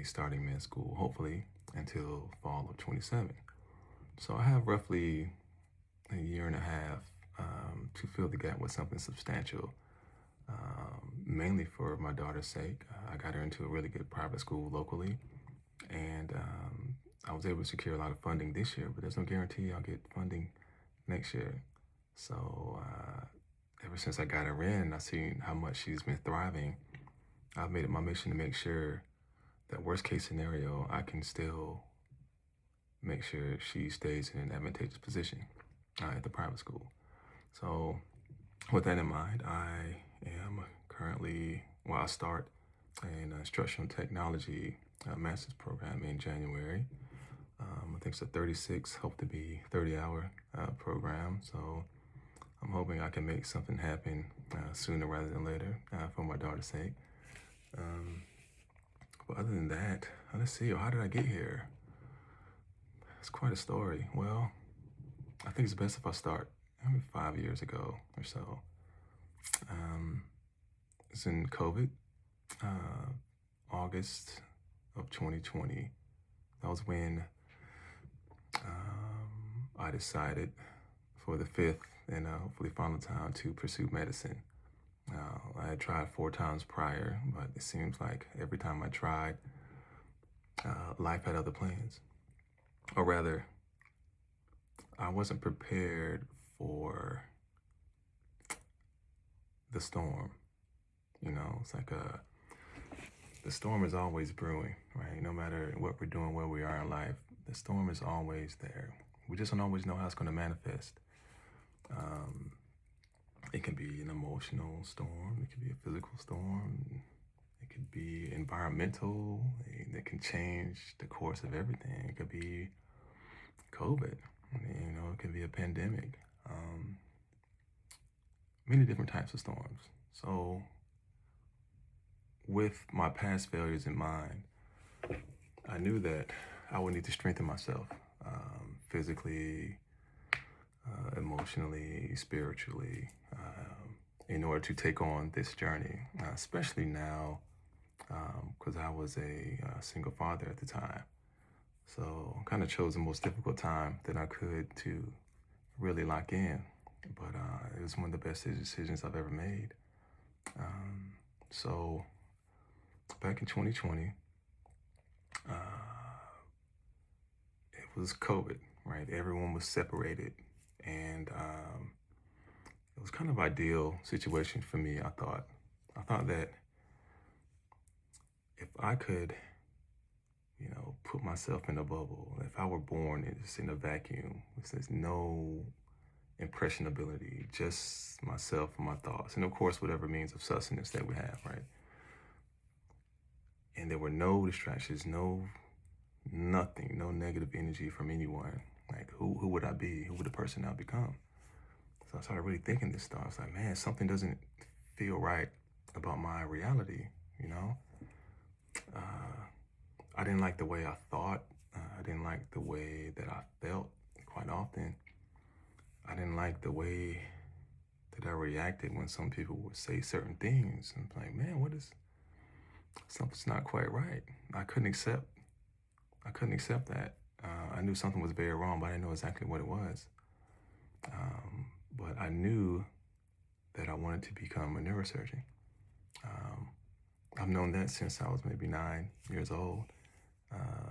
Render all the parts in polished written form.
starting med school, hopefully until fall of 27. So I have roughly a year and a half to fill the gap with something substantial, mainly for my daughter's sake. I got her into a really good private school locally, and I was able to secure a lot of funding this year, but there's no guarantee I'll get funding next year. So ever since I got her in, I've seen how much she's been thriving. I've made it my mission to make sure that worst case scenario, I can still make sure she stays in an advantageous position at the private school. So with that in mind, I am currently, I start an instructional technology master's program in January. I think it's a 36, hope to be 30-hour program. So I'm hoping I can make something happen sooner rather than later for my daughter's sake. But other than that, let's see, how did I get here? It's quite a story. Well, I think it's best if I start maybe 5 years ago or so. It's in COVID, August of 2020. That was when I decided for the fifth and hopefully final time to pursue medicine. I had tried 4 times prior, but it seems like every time I tried, life had other plans. Or rather, I wasn't prepared for the storm. It's like the storm is always brewing, right? No matter what we're doing, where we are in life, the storm is always there. We just don't always know how it's going to manifest. It can be an emotional storm. It could be a physical storm. It could be environmental. That can change the course of everything. It could be COVID. It could be a pandemic. Many different types of storms. So with my past failures in mind, I knew that I would need to strengthen myself physically, emotionally, spiritually, in order to take on this journey, especially now, because I was a single father at the time. So kind of chose the most difficult time that I could to really lock in. But it was one of the best decisions I've ever made. So back in 2020, it was COVID, right? Everyone was separated, and it was kind of ideal situation for me. I thought that if I could, put myself in a bubble, if I were born in a vacuum, there's no impressionability, just myself and my thoughts, and of course, whatever means of sustenance that we have, right? And there were no distractions, nothing, no negative energy from anyone. Like, who would I be? Who would the person I become? So I started really thinking this stuff. I was like, man, something doesn't feel right about my reality, I didn't like the way I thought. I didn't like the way that I felt quite often. I didn't like the way that I reacted when some people would say certain things. And I'm like, man, something's not quite right. I couldn't accept that. I knew something was very wrong, but I didn't know exactly what it was. But I knew that I wanted to become a neurosurgeon. I've known that since I was maybe 9 years old.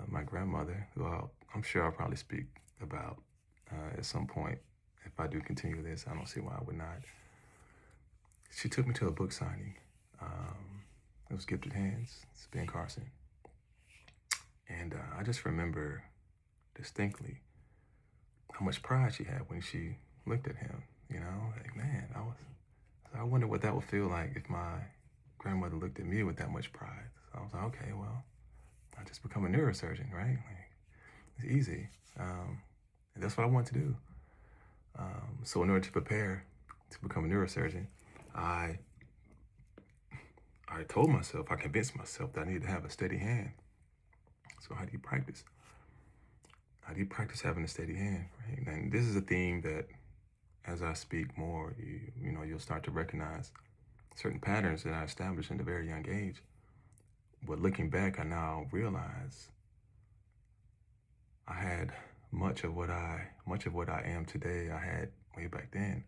My grandmother, who I'm sure I'll probably speak about at some point. If I do continue this, I don't see why I would not. She took me to a book signing. It was Gifted Hands. It's Ben Carson. And I just remember distinctly how much pride she had when she looked at him. Like, man, I wonder what that would feel like if my grandmother looked at me with that much pride. So I was like, okay, well, I just become a neurosurgeon, right? Like, it's easy. And that's what I want to do. So in order to prepare to become a neurosurgeon, I told myself, I convinced myself that I needed to have a steady hand. So how do you practice? How do you practice having a steady hand, right? And this is a theme that, as I speak more, you'll start to recognize certain patterns that I established at a very young age. But looking back, I now realize I had much of what I am today, I had way back then.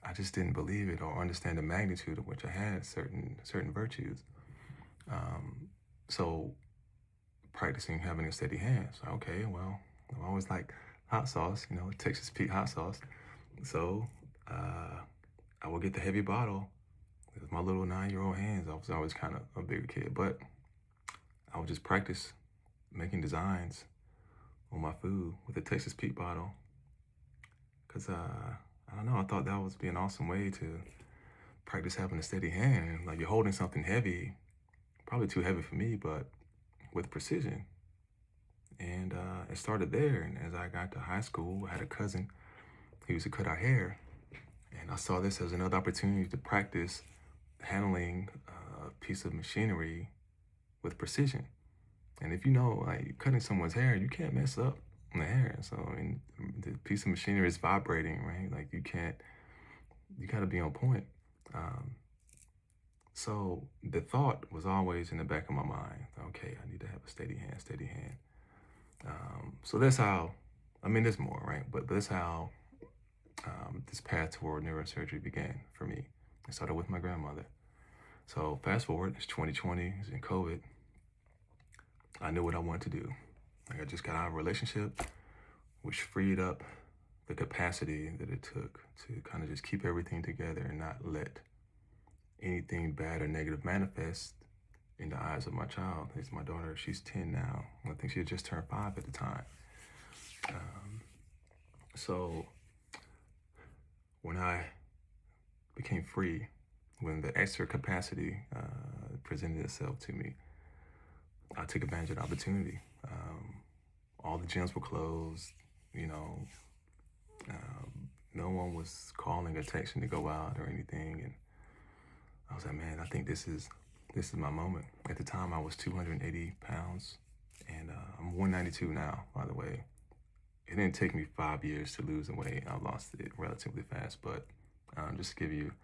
I just didn't believe it or understand the magnitude of which I had certain virtues. Um, so practicing having a steady hand. So okay, well, I always like hot sauce, Texas Pete hot sauce. So I would get the heavy bottle with my little 9-year-old hands. I was always kind of a bigger kid, but I would just practice making designs on my food with a Texas Pete bottle because I don't know. I thought that would be an awesome way to practice having a steady hand. Like you're holding something heavy, probably too heavy for me, but with precision. And it started there. And as I got to high school, I had a cousin who used to cut our hair. And I saw this as another opportunity to practice handling a piece of machinery with precision. And if you know, like cutting someone's hair, you can't mess up the hair. So, I mean, the piece of machinery is vibrating, right? Like you got to be on point. Um, so the thought was always in the back of my mind, okay, I need to have a steady hand, steady hand. So that's how, I mean, there's more, right? But that's how this path toward neurosurgery began for me. It started with my grandmother. So fast forward, it's 2020, it's in COVID. I knew what I wanted to do. Like I just got out of a relationship, which freed up the capacity that it took to kind of just keep everything together and not let anything bad or negative manifest in the eyes of my child. It's my daughter. She's 10 now. I think she had just turned 5 at the time. So when I became free, when the extra capacity presented itself to me, I took advantage of the opportunity. All the gyms were closed, no one was calling or texting to go out or anything. And I was like, man, I think this is my moment. At the time, I was 280 pounds, and I'm 192 now, by the way. It didn't take me 5 years to lose the weight. I lost it relatively fast, but just to give you,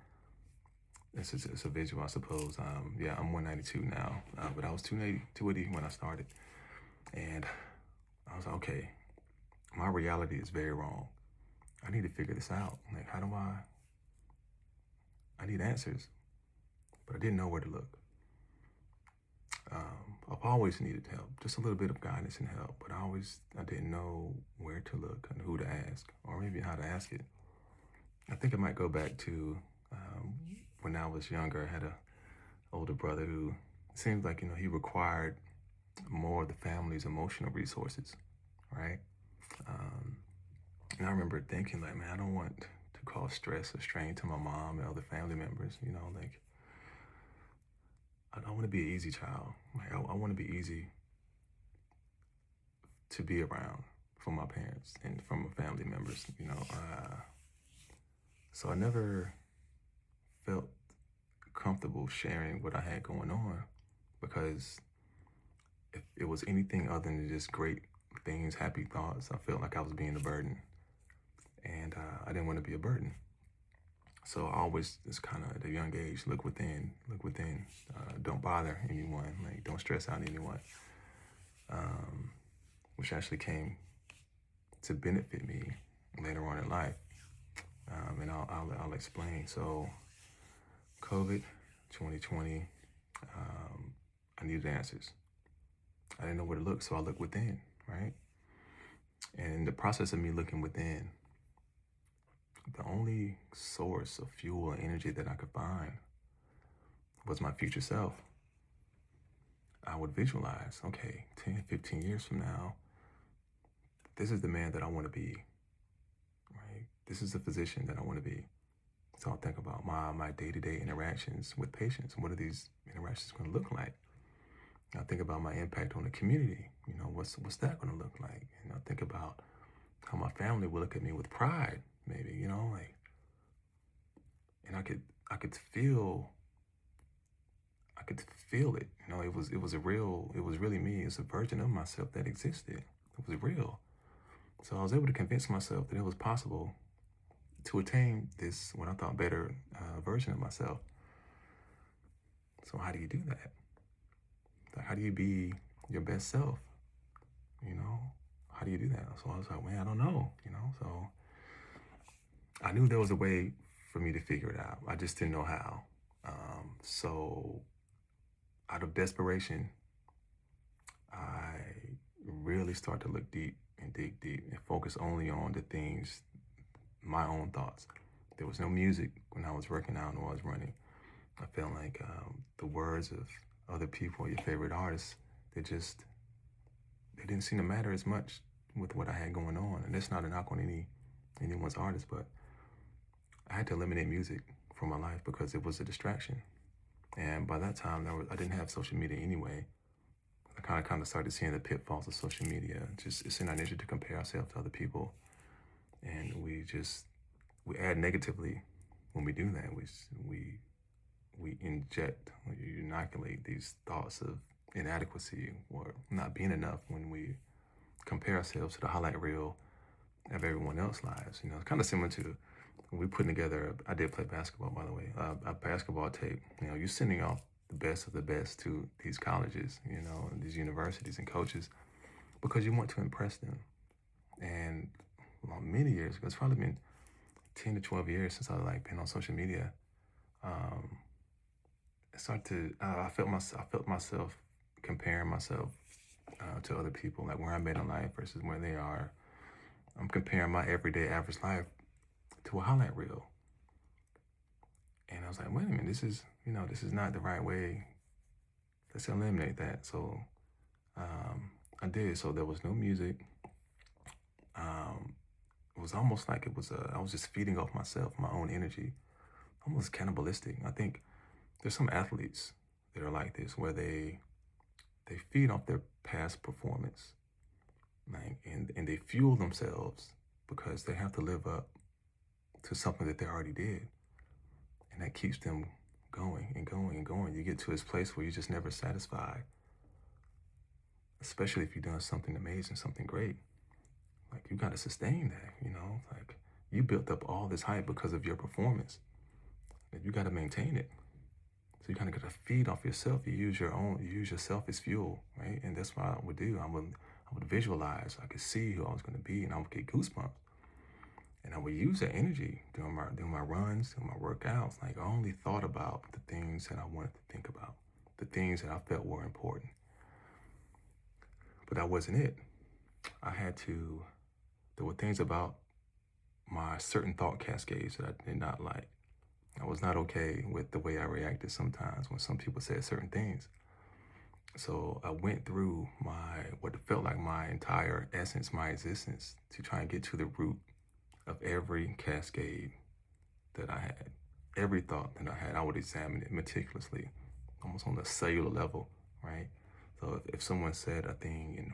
it's a visual, I suppose. Yeah, I'm 192 now, but I was 280 when I started. And I was like, okay, my reality is very wrong. I need to figure this out. Like, how do I need answers, but I didn't know where to look. I've always needed help, just a little bit of guidance and help, but I didn't know where to look and who to ask, or maybe how to ask it. I think it might go back to when I was younger. I had a older brother who seemed like, he required more of the family's emotional resources, right? And I remember thinking like, man, I don't want to cause stress or strain to my mom and other family members, like I want to be an easy child. Like I want to be easy to be around for my parents and from my family members, so I never felt comfortable sharing what I had going on, because if it was anything other than just great things, happy thoughts, I felt like I was being a burden, and I didn't want to be a burden. So I always just kind of at a young age, look within, don't bother anyone, like don't stress out anyone, which actually came to benefit me later on in life. And I'll explain. So COVID, 2020, I needed answers. I didn't know where to look, so I looked within, right? And in the process of me looking within, the only source of fuel and energy that I could find was my future self. I would visualize, okay, 10, 15 years from now, this is the man that I want to be, right? This is the physician that I want to be. So I'll think about my day-to-day interactions with patients. What are these interactions going to look like? I think about my impact on the community. What's that going to look like? And I think about how my family will look at me with pride, maybe, like, and I could feel it. It was really me. It's a version of myself that existed. It was real. So I was able to convince myself that it was possible to attain this, what I thought, better version of myself. So how do you do that? Like, how do you be your best self? You know, how do you do that? So I was like, man, I don't know, So I knew there was a way for me to figure it out. I just didn't know how. So out of desperation, I really started to look deep and dig deep and focus only on the things, my own thoughts. There was no music when I was working out and I was running. I felt like the words of other people, your favorite artists, they didn't seem to matter as much with what I had going on. And that's not a knock on anyone's artist, but I had to eliminate music from my life because it was a distraction. And by that time, I didn't have social media anyway. I kind of started seeing the pitfalls of social media. Just it's in our nature to compare ourselves to other people, and we add negatively when we do that. We inject, we inoculate these thoughts of inadequacy or not being enough when we compare ourselves to the highlight reel of everyone else's lives. It's kind of similar to when we putting together. I did play basketball, by the way. A basketball tape. You're sending off the best of the best to these colleges, and these universities and coaches because you want to impress them. And many years ago, it's probably been 10 to 12 years since I been on social media. Um, I felt myself comparing myself to other people, like where I'm at in life versus where they are. I'm comparing my everyday average life to a highlight reel. And I was like, wait a minute, this is not the right way. Let's eliminate that. So I did. So there was no music. It was almost like I was just feeding off myself, my own energy, almost cannibalistic. I think there's some athletes that are like this, where they feed off their past performance, and they fuel themselves because they have to live up to something that they already did, and that keeps them going and going and going. You get to this place where you're just never satisfied, especially if you've done something amazing, something great. Like, you got to sustain that, like you built up all this hype because of your performance, and you got to maintain it. So you kind of got to feed off yourself. You use yourself as fuel, right? And that's what I would do. I would visualize. I could see who I was going to be, and I would get goosebumps. And I would use that energy during my runs, during my workouts. Like, I only thought about the things that I wanted to think about, the things that I felt were important. But that wasn't it. There were things about my certain thought cascades that I did not like. I was not okay with the way I reacted sometimes when some people said certain things. So I went through what felt like my entire essence, my existence, to try and get to the root of every cascade that I had. Every thought that I had, I would examine it meticulously, almost on the cellular level, right? So if someone said a thing and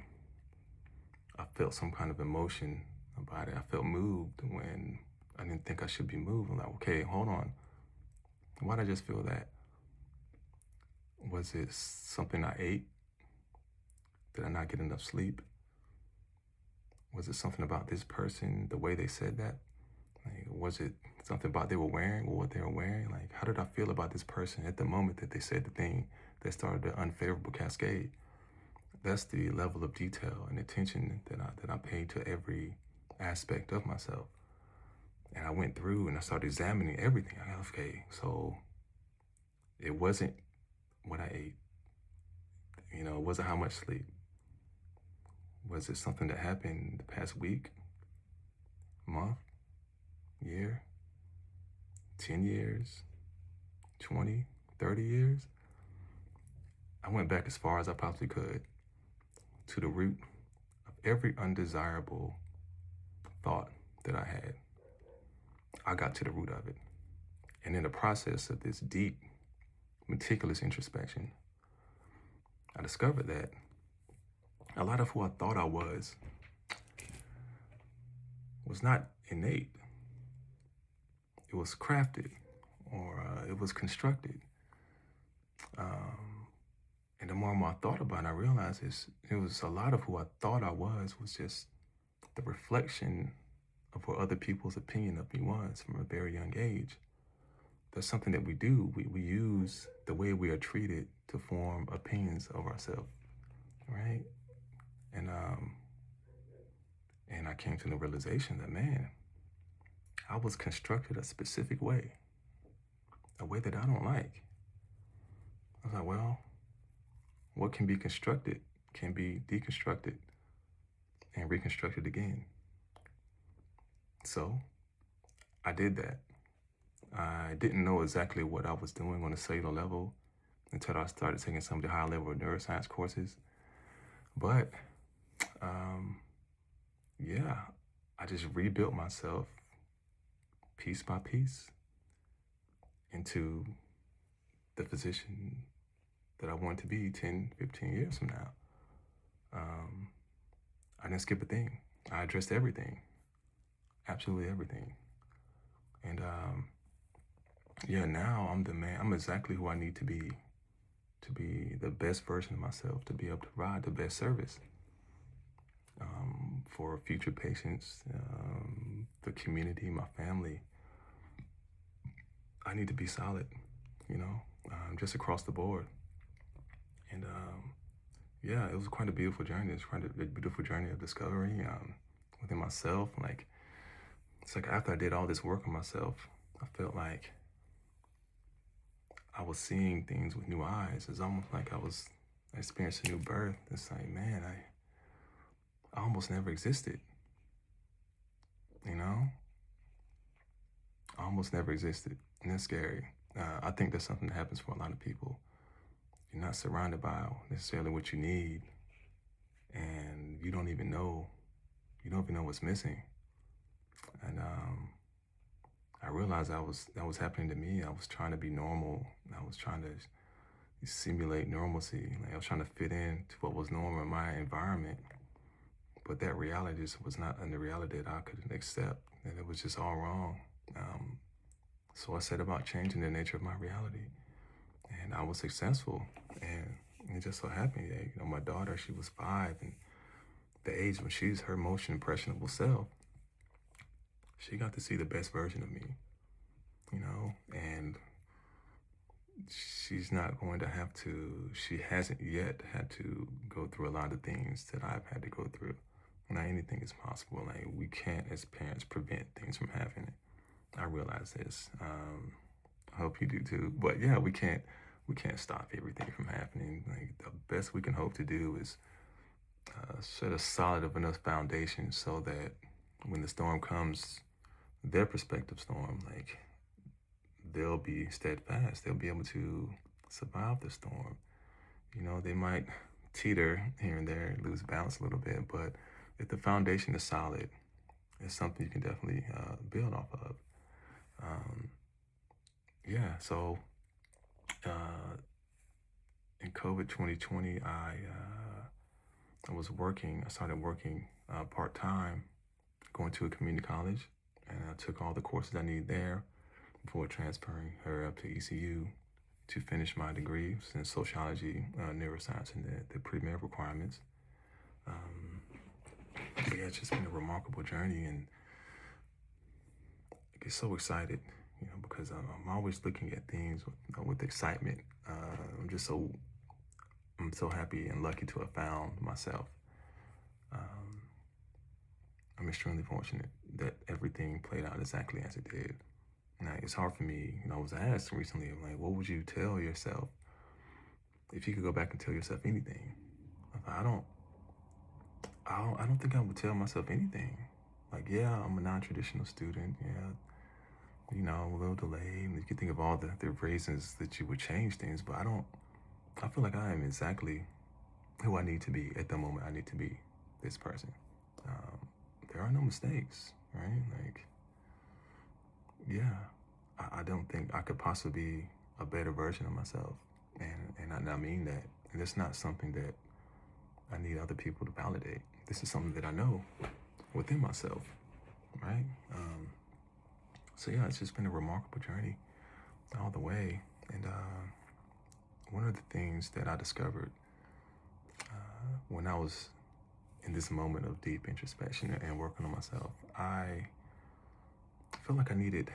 I felt some kind of emotion about it, I felt moved when I didn't think I should be moved. I'm like, okay, hold on. Why did I just feel that? Was it something I ate? Did I not get enough sleep? Was it something about this person, the way they said that? Like, was it something about they were wearing or what they were wearing? Like, how did I feel about this person at the moment that they said the thing that started the unfavorable cascade? That's the level of detail and attention that I paid to every aspect of myself. And I went through and I started examining everything. I got, okay, so it wasn't what I ate. It wasn't how much sleep. Was it something that happened the past week, month, year, 10 years, 20, 30 years? I went back as far as I possibly could to the root of every undesirable thought that I had. I got to the root of it. And in the process of this deep, meticulous introspection, I discovered that a lot of who I thought I was not innate. It was crafted, or it was constructed. And the more and more I thought about it, I realized it was a lot of who I thought I was just the reflection of what other people's opinion of me was from a very young age. That's something that we do. We use the way we are treated to form opinions of ourselves, right? And and I came to the realization that, man, I was constructed a specific way, a way that I don't like. I was like, well, what can be constructed can be deconstructed and reconstructed again. So I did that. I didn't know exactly what I was doing on a cellular level until I started taking some of the high level neuroscience courses. But um, yeah, I just rebuilt myself piece by piece into the physician that I want to be 10, 15 years from now. Um, I didn't skip a thing. I addressed everything, absolutely everything. And yeah, now I'm the man. I'm exactly who I need to be the best version of myself, to be able to provide the best service for future patients, the community, my family. I need to be solid, you know, just across the board. And yeah, it was quite a beautiful journey. It's quite a beautiful journey of discovery within myself. Like, it's like after I did all this work on myself, I felt like I was seeing things with new eyes. It's almost like I was experiencing a new birth. It's like, man, I almost never existed, you know? I almost never existed. And that's scary. I think that's something that happens for a lot of people. You're not surrounded by necessarily what you need, and you don't even know what's missing. And I realized that was happening to me. I was trying to be normal. I was trying to simulate normalcy. Like I was trying to fit in to what was normal in my environment. But that reality just was not the reality that I could accept. And it was just all wrong. So I set about changing the nature of my reality. And I was successful. And it just so happened that, you know, my daughter, she was 5, and the age when she's her most impressionable self, she got to see the best version of me, you know, and she's not going to have to, she hasn't yet had to go through a lot of things that I've had to go through. Now, anything is possible. Like, we can't, as parents, prevent things from happening. I realize this. I hope you do too. But yeah, we can't stop everything from happening. Like, the best we can hope to do is set a solid of enough foundation so that when the storm comes, their perspective storm, like, they'll be steadfast. They'll be able to survive the storm. You know, they might teeter here and there, lose balance a little bit, but if the foundation is solid, it's something you can definitely build off of. Yeah, so in COVID 2020, I was working. I started working part time, going to a community college, and I took all the courses I need there before transferring her up to ECU to finish my degree in sociology, neuroscience, and the pre-med requirements. But yeah, it's just been a remarkable journey, and I get so excited, you know, because I'm always looking at things with excitement. I'm so happy and lucky to have found myself. I'm extremely fortunate that everything played out exactly as it did. Now, it's hard for me, you know, I was asked recently, I'm like, what would you tell yourself if you could go back and tell yourself anything? I don't think I would tell myself anything. Like, yeah, I'm a non-traditional student. Yeah, you know, a little delayed. You can think of all the reasons that you would change things, but I feel like I am exactly who I need to be at the moment. I need to be this person. There are no mistakes, right? Like, yeah, I don't think I could possibly be a better version of myself. And I mean that. And it's not something that I need other people to validate. This is something that I know within myself, right? So yeah, it's just been a remarkable journey all the way. And one of the things that I discovered when I was in this moment of deep introspection and working on myself, I felt like I needed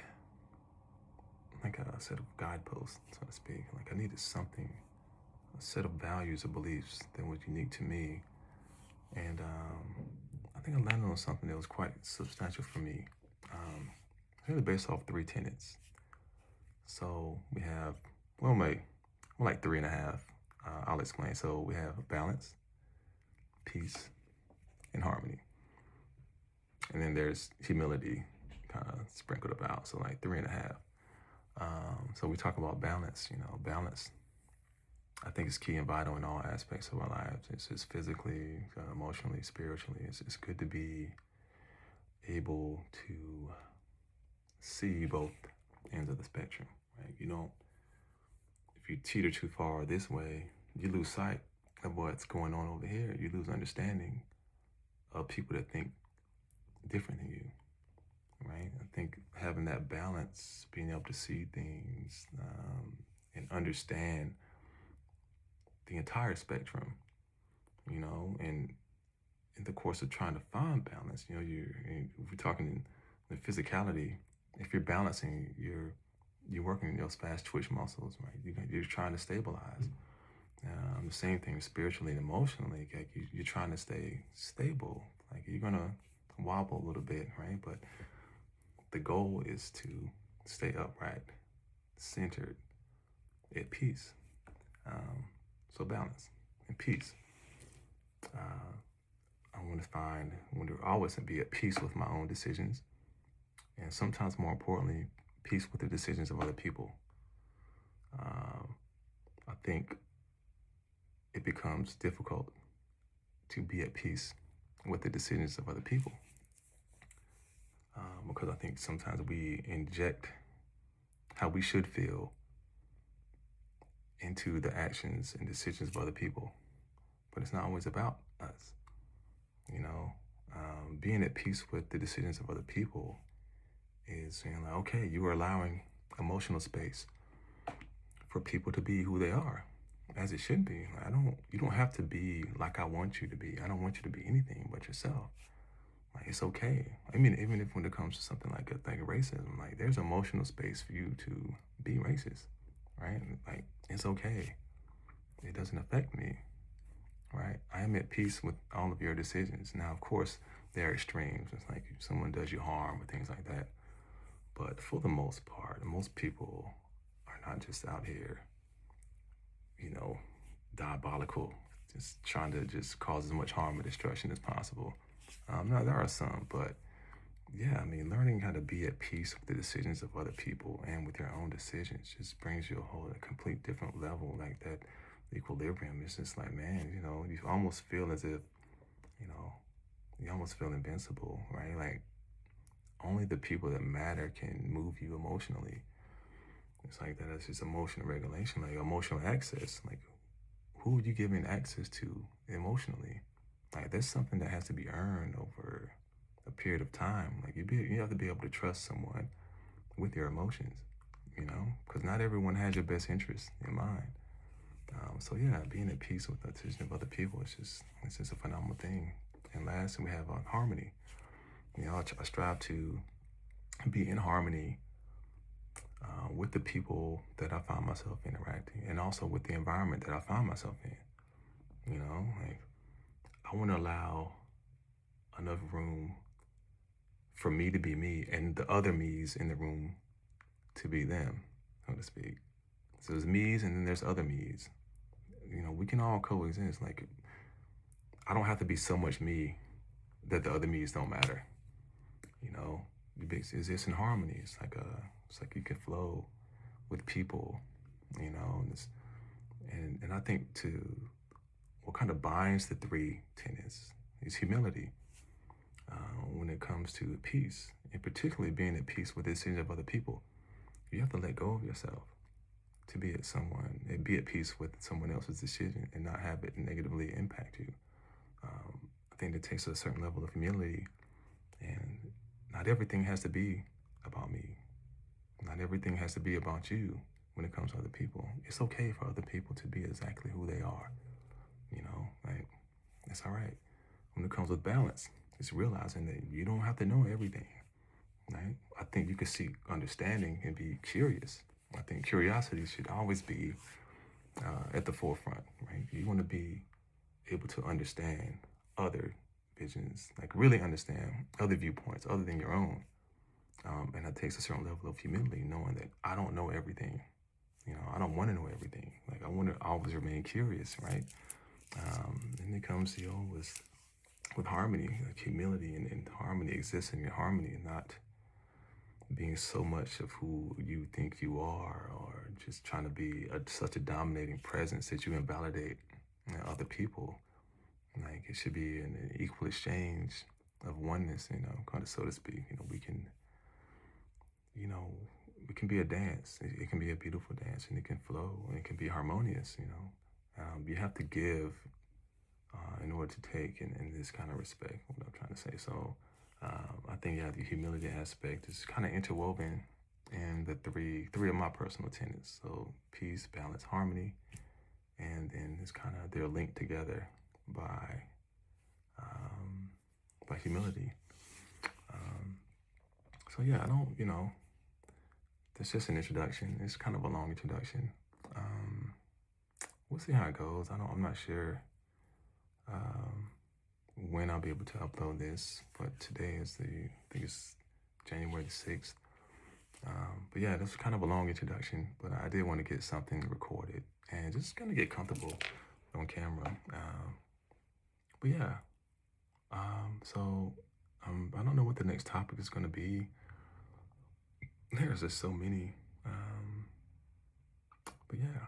like a set of guideposts, so to speak. Like I needed something a set of values or beliefs that was unique to me. And I think I landed on something that was quite substantial for me. It's really based off three tenets. So we have, well, maybe more like three and a half. I'll explain. So we have balance, peace, and harmony. And then there's humility kind of sprinkled about. So like three and a half. So we talk about balance, balance. I think it's key and vital in all aspects of our lives. It's just physically, emotionally, spiritually. It's good to be able to see both ends of the spectrum, right? If you teeter too far this way, you lose sight of what's going on over here. You lose understanding of people that think different than you, right? I think having that balance, being able to see things and understand the entire spectrum, and in the course of trying to find balance, if we're talking in physicality, if you're balancing, you're working those fast twitch muscles, right? You're trying to stabilize. The same thing spiritually and emotionally. Like you're trying to stay stable. Like you're gonna wobble a little bit, right? But the goal is to stay upright, centered, at peace. So balance and peace. I want to always be at peace with my own decisions, and sometimes more importantly, peace with the decisions of other people. I think it becomes difficult to be at peace with the decisions of other people because I think sometimes we inject how we should feel into the actions and decisions of other people, but it's not always about us. Being at peace with the decisions of other people is saying like, okay, you are allowing emotional space for people to be who they are, as it should be. You don't have to be like I want you to be. I don't want you to be anything but yourself. Like it's okay. I mean, even if when it comes to something like a thing of racism, like there's emotional space for you to be racist, right? Like it's okay. It doesn't affect me, right? I am at peace with all of your decisions. Now, of course, there are extremes. It's like if someone does you harm or things like that. But for the most part, most people are not just out here, diabolical, just trying to just cause as much harm and destruction as possible. Now, there are some, but yeah, I mean, learning how to be at peace with the decisions of other people and with your own decisions just brings you a complete different level, like that equilibrium. It's just like, man, you almost feel as if, you know, you almost feel invincible, right? Like only the people that matter can move you emotionally. It's like that. It's just emotional regulation, like emotional access. Like who are you giving access to emotionally? Like there's something that has to be earned over a period of time. Like you have to be able to trust someone with your emotions, because not everyone has your best interest in mind. So yeah, being at peace with the decision of other people it's just a phenomenal thing. And last, we have harmony. I strive to be in harmony with the people that I find myself interacting, and also with the environment that I find myself in. Like I want to allow enough room for me to be me, and the other me's in the room to be them, so to speak. So there's me's, and then there's other me's. We can all coexist. Like I don't have to be so much me that the other me's don't matter. You exist in harmony. It's like you can flow with people. And I think what kind of binds the three tenets is humility when it comes to peace, and particularly being at peace with the decisions of other people. You have to let go of yourself to be at peace with someone else's decision and not have it negatively impact you. I think it takes a certain level of humility, and not everything has to be about me. Not everything has to be about you when it comes to other people. It's okay for other people to be exactly who they are. Like it's all right. When it comes with balance, it's realizing that you don't have to know everything. Right? I think you can seek understanding and be curious. I think curiosity should always be at the forefront, right? You want to be able to understand other visions, like really understand other viewpoints other than your own. And that takes a certain level of humility, knowing that I don't know everything. I don't want to know everything. Like I want to always remain curious, right? And it comes, with harmony, like humility and harmony, existing in harmony, and not being so much of who you think you are, or just trying to be such a dominating presence that you invalidate other people. Like it should be an equal exchange of oneness, kind of so to speak. You know, it can be a dance. It can be a beautiful dance, and it can flow, and it can be harmonious. You have to give in order to take in this kind of respect. What I'm trying to say. So I think the humility aspect is kind of interwoven in the three of my personal tenets. So peace, balance, harmony, and then it's kind of they're linked together by humility. Um, so yeah, I don't, that's just an introduction. It's kind of a long introduction. We'll see how it goes. I'm not sure when I'll be able to upload this, but today is I think it's January the 6th. But yeah, that's kind of a long introduction, but I did want to get something recorded and just kind of get comfortable on camera. But yeah, so I don't know what the next topic is going to be. There's just so many. But yeah,